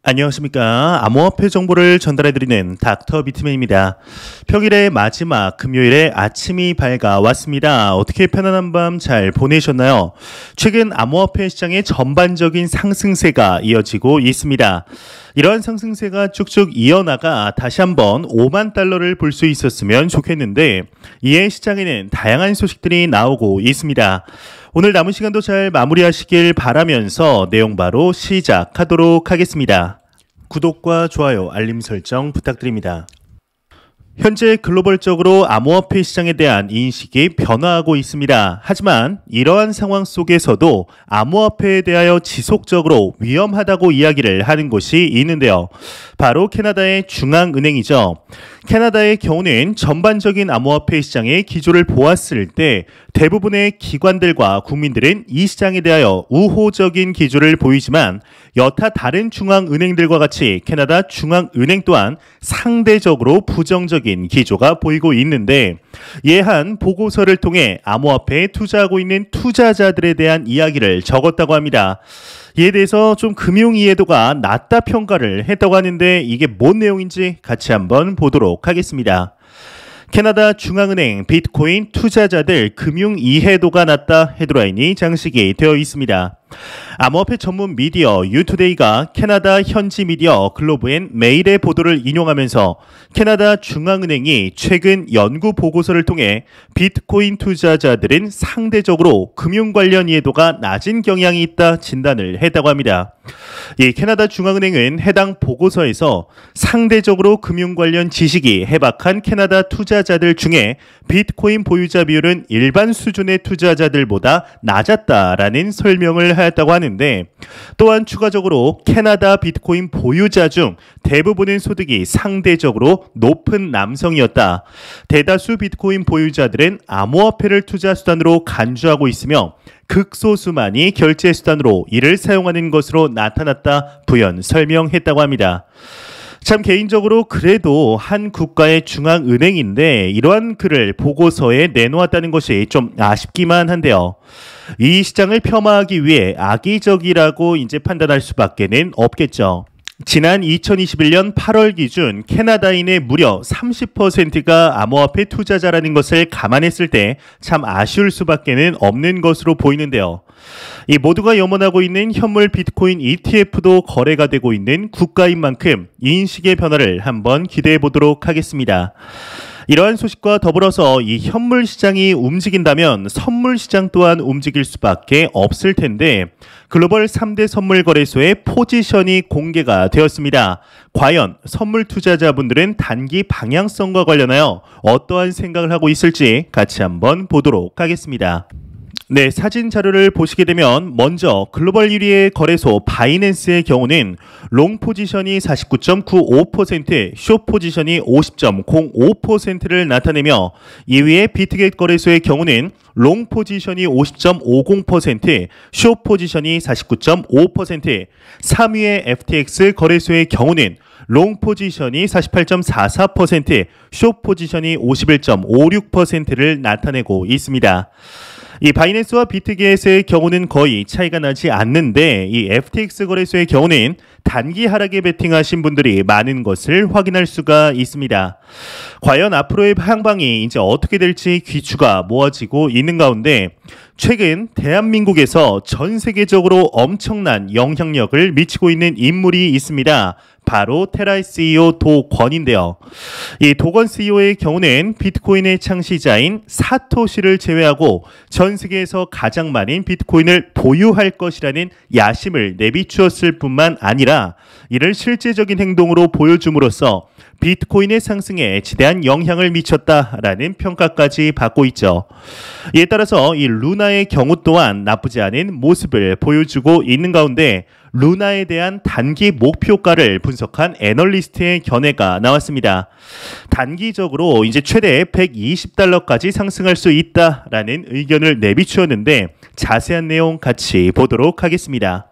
안녕하십니까. 암호화폐 정보를 전달해드리는 닥터 비트맨입니다. 평일의 마지막 금요일에 아침이 밝아왔습니다. 어떻게 편안한 밤 잘 보내셨나요? 최근 암호화폐 시장의 전반적인 상승세가 이어지고 있습니다. 이러한 상승세가 쭉쭉 이어나가 다시 한번 5만 달러를 볼 수 있었으면 좋겠는데 이에 시장에는 다양한 소식들이 나오고 있습니다. 오늘 남은 시간도 잘 마무리하시길 바라면서 내용 바로 시작하도록 하겠습니다. 구독과 좋아요, 알림 설정 부탁드립니다. 현재 글로벌적으로 암호화폐 시장에 대한 인식이 변화하고 있습니다. 하지만 이러한 상황 속에서도 암호화폐에 대하여 지속적으로 위험하다고 이야기를 하는 곳이 있는데요. 바로 캐나다의 중앙은행이죠. 캐나다의 경우는 전반적인 암호화폐 시장의 기조를 보았을 때 대부분의 기관들과 국민들은 이 시장에 대하여 우호적인 기조를 보이지만 여타 다른 중앙은행들과 같이 캐나다 중앙은행 또한 상대적으로 부정적인 기조가 보이고 있는데 이에 한 보고서를 통해 암호화폐에 투자하고 있는 투자자들에 대한 이야기를 적었다고 합니다. 이에 대해서 좀 금융 이해도가 낮다 평가를 했다고 하는데 이게 뭔 내용인지 같이 한번 보도록 하겠습니다. 캐나다 중앙은행 비트코인 투자자들 금융 이해도가 낮다 헤드라인이 장식이 되어 있습니다. 암호화폐 전문 미디어 유투데이가 캐나다 현지 미디어 글로브앤메일의 보도를 인용하면서 캐나다 중앙은행이 최근 연구 보고서를 통해 비트코인 투자자들은 상대적으로 금융 관련 이해도가 낮은 경향이 있다 진단을 했다고 합니다. 이 캐나다 중앙은행은 해당 보고서에서 상대적으로 금융 관련 지식이 해박한 캐나다 투자자들 중에 비트코인 보유자 비율은 일반 수준의 투자자들보다 낮았다라는 설명을 하였다고 하는데 또한 추가적으로 캐나다 비트코인 보유자 중 대부분의 소득이 상대적으로 높은 남성이었다. 대다수 비트코인 보유자들은 암호화폐를 투자 수단으로 간주하고 있으며 극소수만이 결제 수단으로 이를 사용하는 것으로 나타났다 부연 설명했다고 합니다. 참 개인적으로 그래도 한 국가의 중앙은행인데 이러한 글을 보고서에 내놓았다는 것이 좀 아쉽기만 한데요. 이 시장을 폄하하기 위해 악의적이라고 이제 판단할 수밖에는 없겠죠. 지난 2021년 8월 기준 캐나다인의 무려 30%가 암호화폐 투자자라는 것을 감안했을 때 참 아쉬울 수밖에는 없는 것으로 보이는데요. 이 모두가 염원하고 있는 현물 비트코인 ETF도 거래가 되고 있는 국가인 만큼 인식의 변화를 한번 기대해 보도록 하겠습니다. 이러한 소식과 더불어서 이 현물 시장이 움직인다면 선물 시장 또한 움직일 수밖에 없을 텐데 글로벌 3대 선물 거래소의 포지션이 공개가 되었습니다. 과연 선물 투자자분들은 단기 방향성과 관련하여 어떠한 생각을 하고 있을지 같이 한번 보도록 하겠습니다. 네, 사진 자료를 보시게 되면 먼저 글로벌 1위의 거래소 바이낸스의 경우는 롱 포지션이 49.95%, 숏 포지션이 50.05%를 나타내며 2위의 비트겟 거래소의 경우는 롱 포지션이 50.50%, 숏 포지션이 49.5%, 3위의 FTX 거래소의 경우는 롱 포지션이 48.44%, 숏 포지션이 51.56%를 나타내고 있습니다. 이 바이낸스와 비트겟의 경우는 거의 차이가 나지 않는데 이 FTX 거래소의 경우는 단기 하락에 베팅하신 분들이 많은 것을 확인할 수가 있습니다. 과연 앞으로의 향방이 이제 어떻게 될지 귀추가 모아지고 있는 가운데 최근 대한민국에서 전 세계적으로 엄청난 영향력을 미치고 있는 인물이 있습니다. 바로 테라의 CEO 도권인데요. 이 도권 CEO의 경우는 비트코인의 창시자인 사토시를 제외하고 전 세계에서 가장 많은 비트코인을 보유할 것이라는 야심을 내비추었을 뿐만 아니라 이를 실제적인 행동으로 보여줌으로써 비트코인의 상승에 지대한 영향을 미쳤다라는 평가까지 받고 있죠. 이에 따라서 이 루나의 경우 또한 나쁘지 않은 모습을 보여주고 있는 가운데 루나에 대한 단기 목표가를 분석한 애널리스트의 견해가 나왔습니다. 단기적으로 이제 최대 120달러까지 상승할 수 있다라는 의견을 내비추었는데 자세한 내용 같이 보도록 하겠습니다.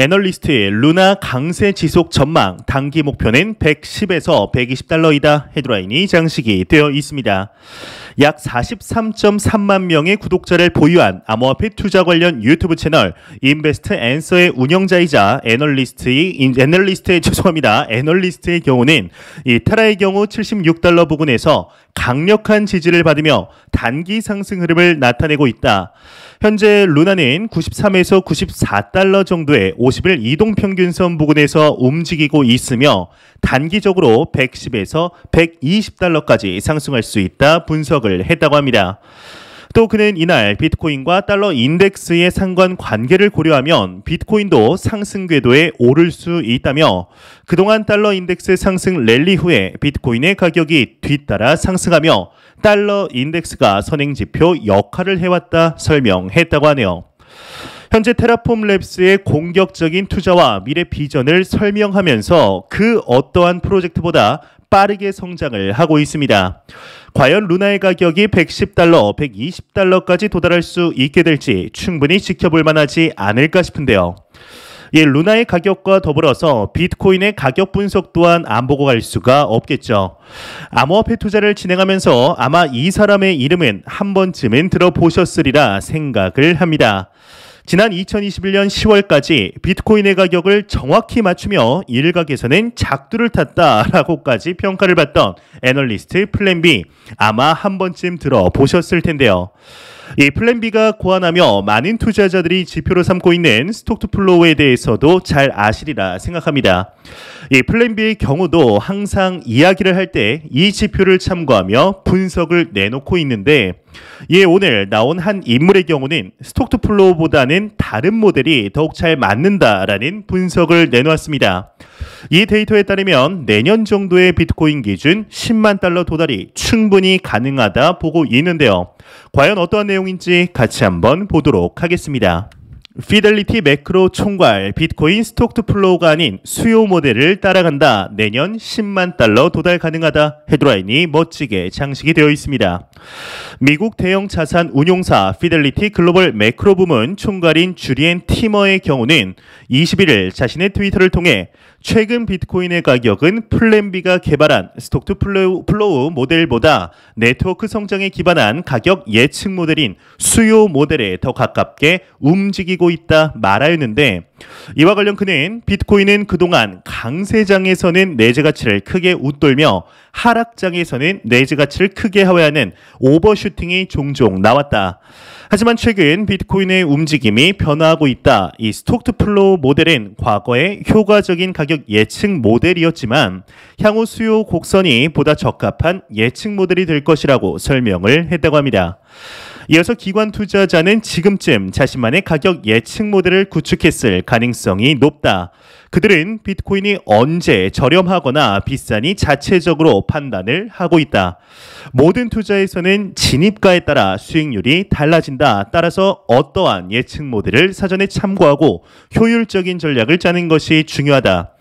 애널리스트의 루나 강세 지속 전망 단기 목표는 110에서 120달러이다 헤드라인이 장식이 되어 있습니다. 약 43.3만 명의 구독자를 보유한 암호화폐 투자 관련 유튜브 채널 인베스트 앤서의 운영자이자 애널리스트의 경우는 이 테라의 경우 76달러 부근에서 강력한 지지를 받으며 단기 상승 흐름을 나타내고 있다. 현재 루나는 93에서 94달러 정도의 50일 이동평균선 부근에서 움직이고 있으며 단기적으로 110에서 120달러까지 상승할 수 있다 분석을 했다고 합니다. 또 그는 이날 비트코인과 달러 인덱스의 상관관계를 고려하면 비트코인도 상승 궤도에 오를 수 있다며 그동안 달러 인덱스 상승 랠리 후에 비트코인의 가격이 뒤따라 상승하며 달러 인덱스가 선행지표 역할을 해왔다 설명했다고 하네요. 현재 테라폼 랩스의 공격적인 투자와 미래 비전을 설명하면서 그 어떠한 프로젝트보다 빠르게 성장을 하고 있습니다. 과연 루나의 가격이 110달러, 120달러까지 도달할 수 있게 될지 충분히 지켜볼 만하지 않을까 싶은데요. 이 루나의 가격과 더불어서 비트코인의 가격 분석 또한 안 보고 갈 수가 없겠죠. 암호화폐 투자를 진행하면서 아마 이 사람의 이름은 한 번쯤은 들어보셨으리라 생각을 합니다. 지난 2021년 10월까지 비트코인의 가격을 정확히 맞추며 일각에서는 작두를 탔다라고까지 평가를 받던 애널리스트 플랜B 아마 한 번쯤 들어보셨을 텐데요. 이 플랜B가 고안하며 많은 투자자들이 지표로 삼고 있는 스톡투플로우에 대해서도 잘 아시리라 생각합니다. 이 플랜B의 경우도 항상 이야기를 할 때 이 지표를 참고하며 분석을 내놓고 있는데 오늘 나온 한 인물의 경우는 스톡투플로우보다는 다른 모델이 더욱 잘 맞는다라는 분석을 내놓았습니다. 이 데이터에 따르면 내년 정도의 비트코인 기준 10만 달러 도달이 충분히 가능하다 보고 있는데요. 과연 어떠한 내용인지 같이 한번 보도록 하겠습니다. 피델리티 매크로 총괄 비트코인 스톡투플로우가 아닌 수요 모델을 따라간다. 내년 10만 달러 도달 가능하다. 헤드라인이 멋지게 장식이 되어 있습니다. 미국 대형 자산 운용사 피델리티 글로벌 매크로 부문 총괄인 주리엔 티머의 경우는 21일 자신의 트위터를 통해 최근 비트코인의 가격은 플랜B가 개발한 스톡투플로우 모델보다 네트워크 성장에 기반한 가격 예측 모델인 수요 모델에 더 가깝게 움직이고 있다 말하였는데 이와 관련 그는 비트코인은 그동안 강세장에서는 내재 가치를 크게 웃돌며 하락장에서는 내재 가치를 크게 하회하는 오버슈팅이 종종 나왔다. 하지만 최근 비트코인의 움직임이 변화하고 있다. 이 스톡투플로우 모델은 과거의 효과적인 가격 예측 모델이었지만 향후 수요 곡선이 보다 적합한 예측 모델이 될 것이라고 설명을 했다고 합니다. 이어서 기관 투자자는 지금쯤 자신만의 가격 예측 모델을 구축했을 가능성이 높다. 그들은 비트코인이 언제 저렴하거나 비싸니 자체적으로 판단을 하고 있다. 모든 투자에서는 진입가에 따라 수익률이 달라진다. 따라서 어떠한 예측 모델을 사전에 참고하고 효율적인 전략을 짜는 것이 중요하다.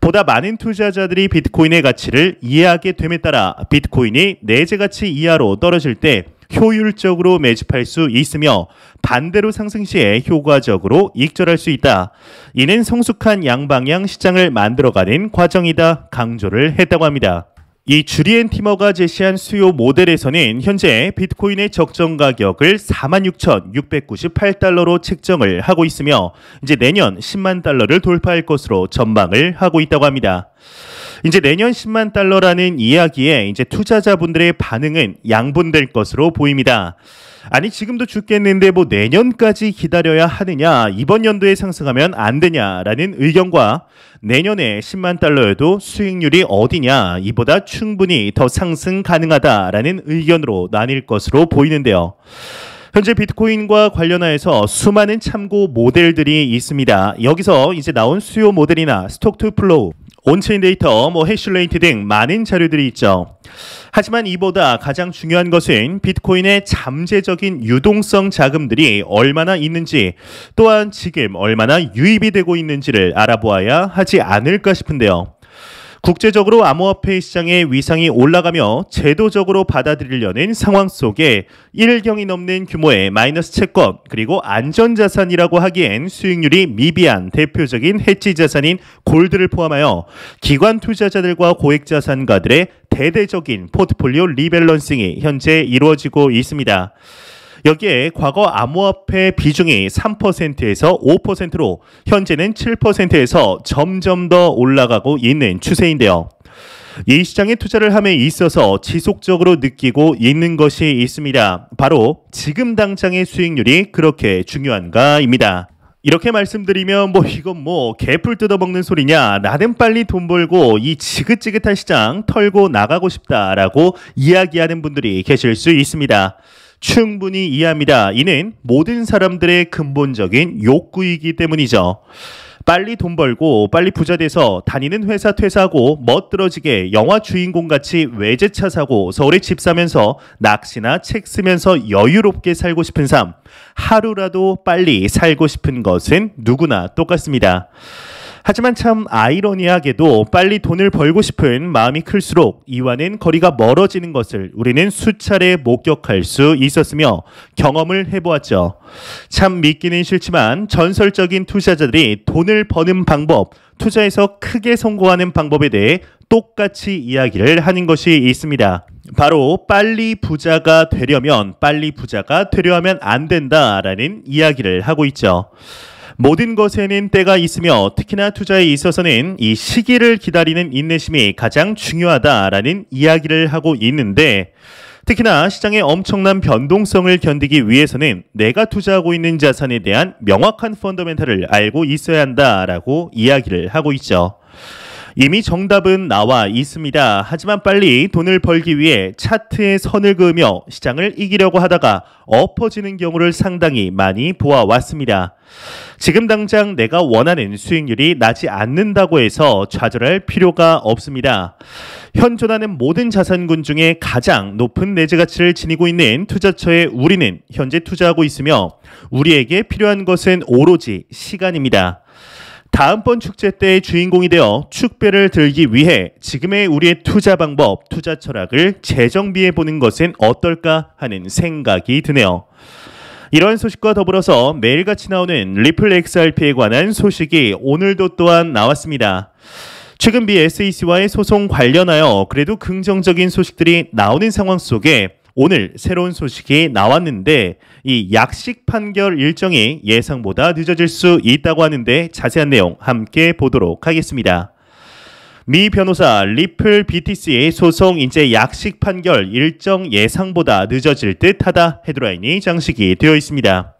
보다 많은 투자자들이 비트코인의 가치를 이해하게 됨에 따라 비트코인이 내재 가치 이하로 떨어질 때 효율적으로 매집할 수 있으며 반대로 상승 시에 효과적으로 익절할 수 있다. 이는 성숙한 양방향 시장을 만들어가는 과정이다. 강조를 했다고 합니다. 이 주리엔 티머가 제시한 수요 모델에서는 현재 비트코인의 적정 가격을 46,698달러로 책정을 하고 있으며 이제 내년 10만 달러를 돌파할 것으로 전망을 하고 있다고 합니다. 이제 내년 10만 달러라는 이야기에 이제 투자자분들의 반응은 양분될 것으로 보입니다. 아니 지금도 죽겠는데 뭐 내년까지 기다려야 하느냐, 이번 연도에 상승하면 안 되냐라는 의견과 내년에 10만 달러여도 수익률이 어디냐, 이보다 충분히 더 상승 가능하다라는 의견으로 나뉠 것으로 보이는데요. 현재 비트코인과 관련하여서 수많은 참고 모델들이 있습니다. 여기서 이제 나온 수요 모델이나 스톡투플로우, 온체인 데이터, 해슐레이트 등 많은 자료들이 있죠. 하지만 이보다 가장 중요한 것은 비트코인의 잠재적인 유동성 자금들이 얼마나 있는지, 또한 지금 얼마나 유입이 되고 있는지를 알아보아야 하지 않을까 싶은데요. 국제적으로 암호화폐 시장의 위상이 올라가며 제도적으로 받아들이려는 상황 속에 1경이 넘는 규모의 마이너스 채권 그리고 안전자산이라고 하기엔 수익률이 미비한 대표적인 해지 자산인 골드를 포함하여 기관 투자자들과 고액자산가들의 대대적인 포트폴리오 리밸런싱이 현재 이루어지고 있습니다. 여기에 과거 암호화폐 비중이 3%에서 5%로 현재는 7%에서 점점 더 올라가고 있는 추세인데요. 이 시장에 투자를 함에 있어서 지속적으로 느끼고 있는 것이 있습니다. 바로 지금 당장의 수익률이 그렇게 중요한가입니다. 이렇게 말씀드리면 이건 개풀 뜯어먹는 소리냐, 나는 빨리 돈 벌고 이 지긋지긋한 시장 털고 나가고 싶다라고 이야기하는 분들이 계실 수 있습니다. 충분히 이해합니다. 이는 모든 사람들의 근본적인 욕구이기 때문이죠. 빨리 돈 벌고 빨리 부자 돼서 다니는 회사 퇴사하고 멋들어지게 영화 주인공같이 외제차 사고 서울에 집 사면서 낚시나 책 쓰면서 여유롭게 살고 싶은 삶, 하루라도 빨리 살고 싶은 것은 누구나 똑같습니다. 하지만 참 아이러니하게도 빨리 돈을 벌고 싶은 마음이 클수록 이와는 거리가 멀어지는 것을 우리는 수차례 목격할 수 있었으며 경험을 해보았죠. 참 믿기는 싫지만 전설적인 투자자들이 돈을 버는 방법, 투자에서 크게 성공하는 방법에 대해 똑같이 이야기를 하는 것이 있습니다. 바로 빨리 부자가 되려면 빨리 부자가 되려 하면 안 된다라는 이야기를 하고 있죠. 모든 것에는 때가 있으며 특히나 투자에 있어서는 이 시기를 기다리는 인내심이 가장 중요하다라는 이야기를 하고 있는데, 특히나 시장의 엄청난 변동성을 견디기 위해서는 내가 투자하고 있는 자산에 대한 명확한 펀더멘탈을 알고 있어야 한다라고 이야기를 하고 있죠. 이미 정답은 나와 있습니다. 하지만 빨리 돈을 벌기 위해 차트에 선을 그으며 시장을 이기려고 하다가 엎어지는 경우를 상당히 많이 보아왔습니다. 지금 당장 내가 원하는 수익률이 나지 않는다고 해서 좌절할 필요가 없습니다. 현존하는 모든 자산군 중에 가장 높은 내재 가치를 지니고 있는 투자처에 우리는 현재 투자하고 있으며 우리에게 필요한 것은 오로지 시간입니다. 다음번 축제 때의 주인공이 되어 축배를 들기 위해 지금의 우리의 투자 방법, 투자 철학을 재정비해 보는 것은 어떨까 하는 생각이 드네요. 이러한 소식과 더불어서 매일같이 나오는 리플 XRP에 관한 소식이 오늘도 또한 나왔습니다. 최근 미 SEC와의 소송 관련하여 그래도 긍정적인 소식들이 나오는 상황 속에 오늘 새로운 소식이 나왔는데 이 약식 판결 일정이 예상보다 늦어질 수 있다고 하는데 자세한 내용 함께 보도록 하겠습니다. 미 변호사 리플 BTC의 소송 이제 약식 판결 일정 예상보다 늦어질 듯하다 헤드라인이 장식이 되어 있습니다.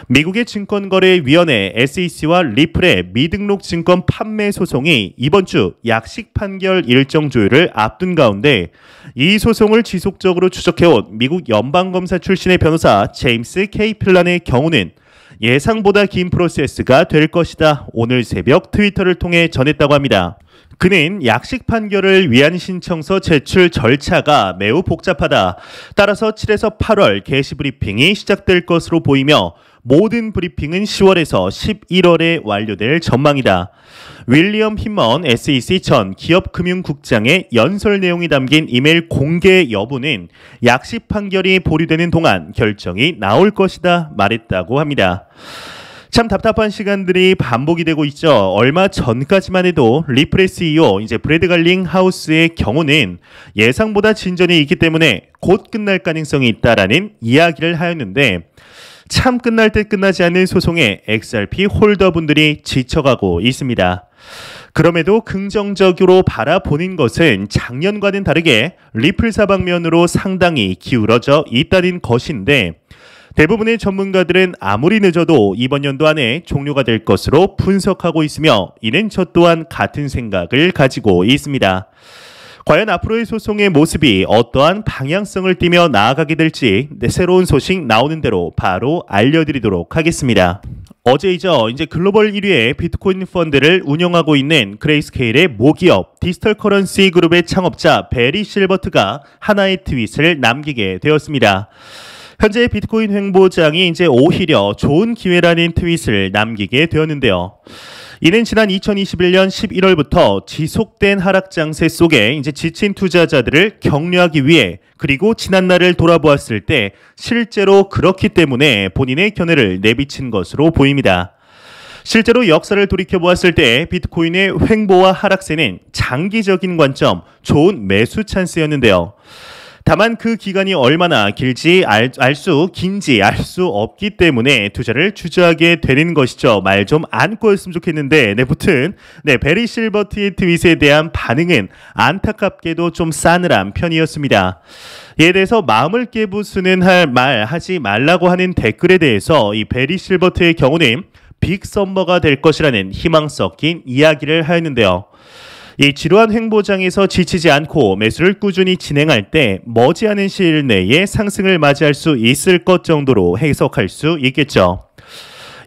미국의 증권거래위원회 SEC와 리플의 미등록 증권 판매 소송이 이번 주 약식 판결 일정 조율을 앞둔 가운데 이 소송을 지속적으로 추적해온 미국 연방검사 출신의 변호사 제임스 K. 필란의 경우는 예상보다 긴 프로세스가 될 것이다. 오늘 새벽 트위터를 통해 전했다고 합니다. 그는 약식 판결을 위한 신청서 제출 절차가 매우 복잡하다. 따라서 7에서 8월 게시 브리핑이 시작될 것으로 보이며 모든 브리핑은 10월에서 11월에 완료될 전망이다. 윌리엄 힘먼 SEC 전 기업금융국장의 연설 내용이 담긴 이메일 공개 여부는 약식 판결이 보류되는 동안 결정이 나올 것이다 말했다고 합니다. 참 답답한 시간들이 반복이 되고 있죠. 얼마 전까지만 해도 리플의 CEO 이제 브래드 갈링 하우스의 경우는 예상보다 진전이 있기 때문에 곧 끝날 가능성이 있다라는 이야기를 하였는데 참 끝날 때 끝나지 않는 소송에 XRP 홀더분들이 지쳐가고 있습니다. 그럼에도 긍정적으로 바라보는 것은 작년과는 다르게 리플 사방면으로 상당히 기울어져 있다는 것인데 대부분의 전문가들은 아무리 늦어도 이번 연도 안에 종료가 될 것으로 분석하고 있으며 이는 저 또한 같은 생각을 가지고 있습니다. 과연 앞으로의 소송의 모습이 어떠한 방향성을 띠며 나아가게 될지 새로운 소식 나오는 대로 바로 알려드리도록 하겠습니다. 어제이죠. 이제 글로벌 1위의 비트코인 펀드를 운영하고 있는 그레이스케일의 모기업 디지털 커런시 그룹의 창업자 베리 실버트가 하나의 트윗을 남기게 되었습니다. 현재 비트코인 횡보장이 이제 오히려 좋은 기회라는 트윗을 남기게 되었는데요. 이는 지난 2021년 11월부터 지속된 하락 장세 속에 이제 지친 투자자들을 격려하기 위해 그리고 지난날을 돌아보았을 때 실제로 그렇기 때문에 본인의 견해를 내비친 것으로 보입니다. 실제로 역사를 돌이켜보았을 때 비트코인의 횡보와 하락세는 장기적인 관점, 좋은 매수 찬스였는데요. 다만 그 기간이 얼마나 긴지 알 수 없기 때문에 투자를 주저하게 되는 것이죠. 말 좀 안고 했으면 좋겠는데, 무튼 베리 실버트의 트윗에 대한 반응은 안타깝게도 좀 싸늘한 편이었습니다. 이에 대해서 마음을 깨부수는 말 하지 말라고 하는 댓글에 대해서 이 베리 실버트의 경우는 빅 썸머가 될 것이라는 희망 섞인 이야기를 하였는데요. 이 지루한 횡보장에서 지치지 않고 매수를 꾸준히 진행할 때 머지않은 시일 내에 상승을 맞이할 수 있을 것 정도로 해석할 수 있겠죠.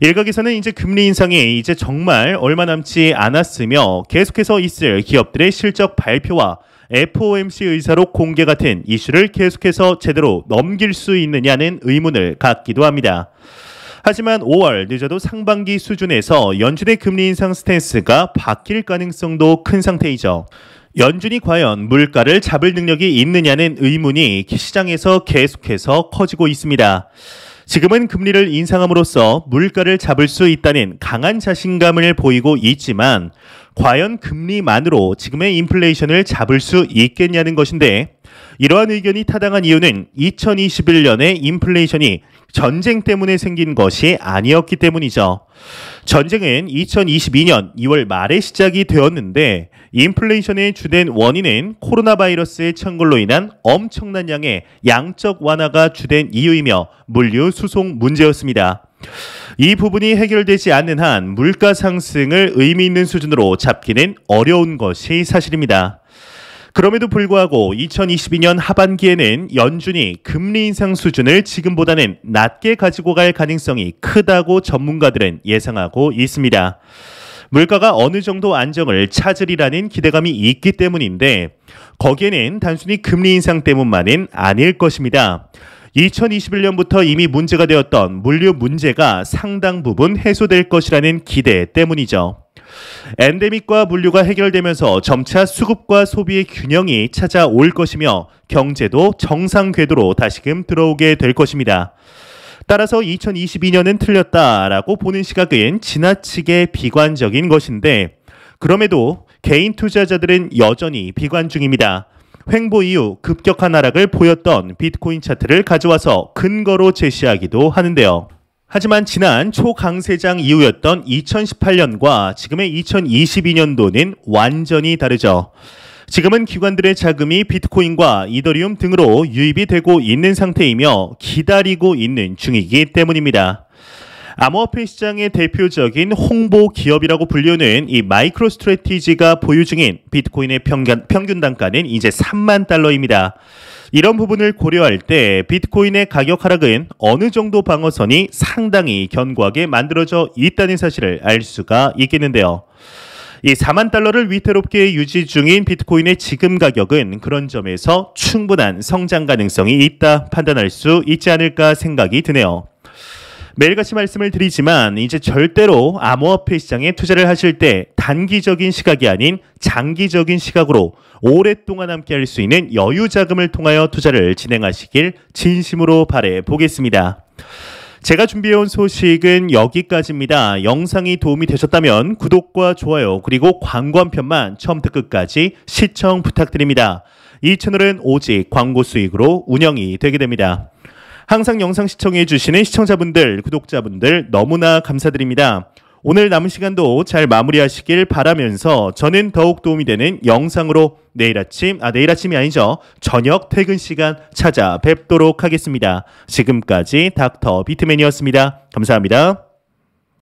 일각에서는 이제 금리 인상이 이제 정말 얼마 남지 않았으며 계속해서 있을 기업들의 실적 발표와 FOMC 의사록 공개 같은 이슈를 계속해서 제대로 넘길 수 있느냐는 의문을 갖기도 합니다. 하지만 5월 늦어도 상반기 수준에서 연준의 금리 인상 스탠스가 바뀔 가능성도 큰 상태이죠. 연준이 과연 물가를 잡을 능력이 있느냐는 의문이 시장에서 계속해서 커지고 있습니다. 지금은 금리를 인상함으로써 물가를 잡을 수 있다는 강한 자신감을 보이고 있지만 과연 금리만으로 지금의 인플레이션을 잡을 수 있겠냐는 것인데, 이러한 의견이 타당한 이유는 2021년의 인플레이션이 전쟁 때문에 생긴 것이 아니었기 때문이죠. 전쟁은 2022년 2월 말에 시작이 되었는데 인플레이션의 주된 원인은 코로나 바이러스의 창궐로 인한 엄청난 양의 양적 완화가 주된 이유이며 물류 수송 문제였습니다. 이 부분이 해결되지 않는 한 물가 상승을 의미 있는 수준으로 잡기는 어려운 것이 사실입니다. 그럼에도 불구하고 2022년 하반기에는 연준이 금리 인상 수준을 지금보다는 낮게 가지고 갈 가능성이 크다고 전문가들은 예상하고 있습니다. 물가가 어느 정도 안정을 찾으리라는 기대감이 있기 때문인데 거기에는 단순히 금리 인상 때문만은 아닐 것입니다. 2021년부터 이미 문제가 되었던 물류 문제가 상당 부분 해소될 것이라는 기대 때문이죠. 엔데믹과 물류가 해결되면서 점차 수급과 소비의 균형이 찾아올 것이며 경제도 정상 궤도로 다시금 들어오게 될 것입니다. 따라서 2022년은 틀렸다라고 보는 시각은 지나치게 비관적인 것인데 그럼에도 개인 투자자들은 여전히 비관 중입니다. 횡보 이후 급격한 하락을 보였던 비트코인 차트를 가져와서 근거로 제시하기도 하는데요. 하지만 지난 초강세장 이후였던 2018년과 지금의 2022년도는 완전히 다르죠. 지금은 기관들의 자금이 비트코인과 이더리움 등으로 유입이 되고 있는 상태이며 기다리고 있는 중이기 때문입니다. 암호화폐 시장의 대표적인 홍보 기업이라고 불리우는 이 마이크로 스트래티지가 보유 중인 비트코인의 평균 단가는 이제 3만 달러입니다. 이런 부분을 고려할 때 비트코인의 가격 하락은 어느 정도 방어선이 상당히 견고하게 만들어져 있다는 사실을 알 수가 있겠는데요. 이 4만 달러를 위태롭게 유지 중인 비트코인의 지금 가격은 그런 점에서 충분한 성장 가능성이 있다 판단할 수 있지 않을까 생각이 드네요. 매일같이 말씀을 드리지만 이제 절대로 암호화폐 시장에 투자를 하실 때 단기적인 시각이 아닌 장기적인 시각으로 오랫동안 함께할 수 있는 여유 자금을 통하여 투자를 진행하시길 진심으로 바라 보겠습니다. 제가 준비해온 소식은 여기까지입니다. 영상이 도움이 되셨다면 구독과 좋아요 그리고 광고 한 편만 처음부터 끝까지 시청 부탁드립니다. 이 채널은 오직 광고 수익으로 운영이 되게 됩니다. 항상 영상 시청해 주시는 시청자분들, 구독자분들 너무나 감사드립니다. 오늘 남은 시간도 잘 마무리하시길 바라면서 저는 더욱 도움이 되는 영상으로 내일 아침이 아니죠. 저녁 퇴근 시간 찾아뵙도록 하겠습니다. 지금까지 닥터 비트맨이었습니다. 감사합니다.